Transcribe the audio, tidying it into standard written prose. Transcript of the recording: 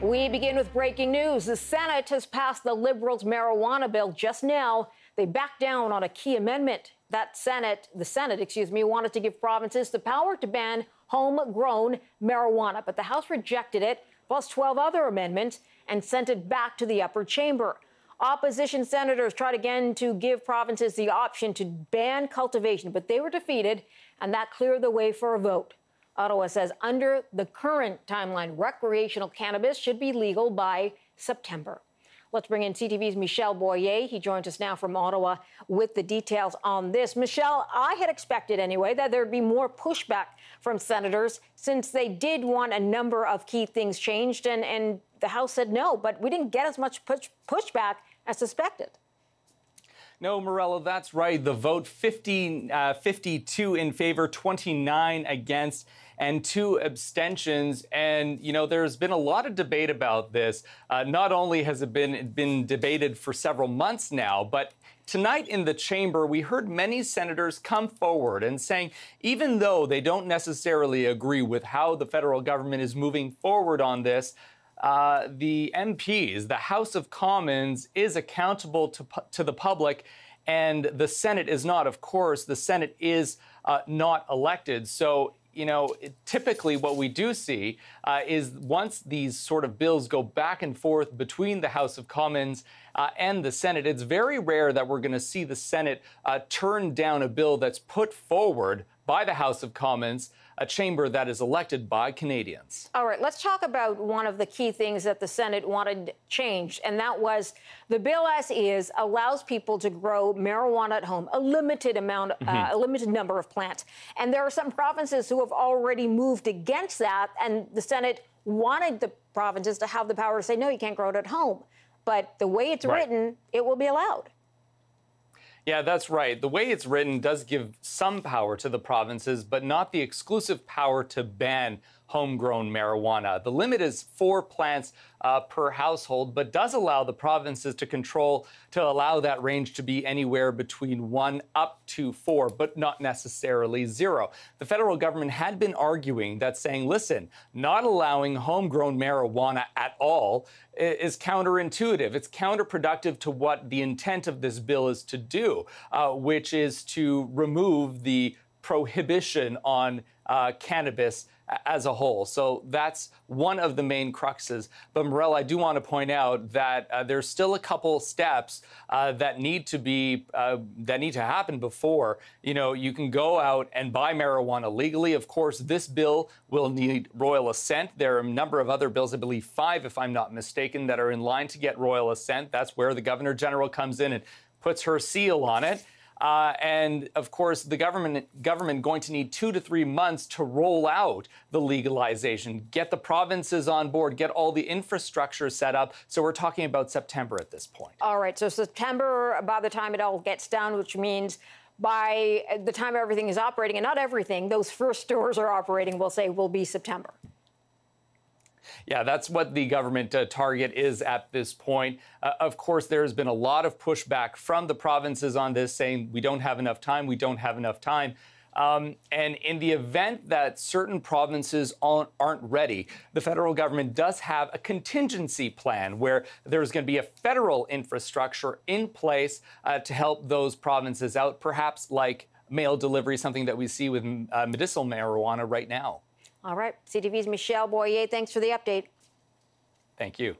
We begin with breaking news. The Senate has passed the Liberals' marijuana bill just now. They backed down on a key amendment. The Senate, wanted to give provinces the power to ban homegrown marijuana, but the House rejected it, plus 12 other amendments, and sent it back to the upper chamber. Opposition senators tried again to give provinces the option to ban cultivation, but they were defeated, and that cleared the way for a vote. Ottawa says under the current timeline, recreational cannabis should be legal by September. Let's bring in CTV's Michel Boyer. He joins us now from Ottawa with the details on this. Michel, I had expected anyway that there'd be more pushback from senators since they did want a number of key things changed, and the House said no, but we didn't get as much pushback as suspected. No, Morella, that's right. The vote 52 in favor, 29 against, and 2 abstentions. And, you know, there's been a lot of debate about this. Not only has it been debated for several months now, but tonight in the chamber, we heard many senators come forward and saying, even though they don't necessarily agree with how the federal government is moving forward on this, the MPs, the House of Commons, is accountable to the public, and the Senate is not. Of course, the Senate is not elected. So, you know, typically what we do see is once these sort of bills go back and forth between the House of Commons and the Senate, it's very rare that we're going to see the Senate turn down a bill that's put forward by the House of Commons, a chamber that is elected by Canadians. All right, let's talk about one of the key things that the Senate wanted changed, and that was the bill as is allows people to grow marijuana at home, a limited amount, a limited number of plants. And there are some provinces who have already moved against that, and the Senate wanted the provinces to have the power to say, no, you can't grow it at home. But the way it's written, it will be allowed. Yeah, that's right. The way it's written does give some power to the provinces, but not the exclusive power to ban homegrown marijuana. The limit is 4 plants per household, but does allow the provinces to allow that range to be anywhere between 1 up to 4, but not necessarily 0. The federal government had been arguing that, saying, listen, not allowing homegrown marijuana at all is counterintuitive. It's counterproductive to what the intent of this bill is to do, which is to remove the prohibition on cannabis as a whole. So that's one of the main cruxes. But Morel, I do want to point out that there's still a couple steps that need to happen before, you know, you can go out and buy marijuana legally. Of course, this bill will need Royal Assent. There are a number of other bills, I believe 5, if I'm not mistaken, that are in line to get Royal Assent. That's where the Governor General comes in and puts her seal on it. And, of course, the government going to need 2 to 3 months to roll out the legalization, get the provinces on board, get all the infrastructure set up. So we're talking about September at this point. All right. So September, by the time it all gets done, which means by the time everything is operating, and not everything, those first stores are operating, we'll say, will be September. Yeah, that's what the government target is at this point. Of course, there has been a lot of pushback from the provinces on this, saying we don't have enough time, we don't have enough time. And in the event that certain provinces aren't ready, the federal government does have a contingency plan where there's going to be a federal infrastructure in place to help those provinces out, perhaps like mail delivery, something that we see with medicinal marijuana right now. All right. CTV's Michel Boyer, thanks for the update. Thank you.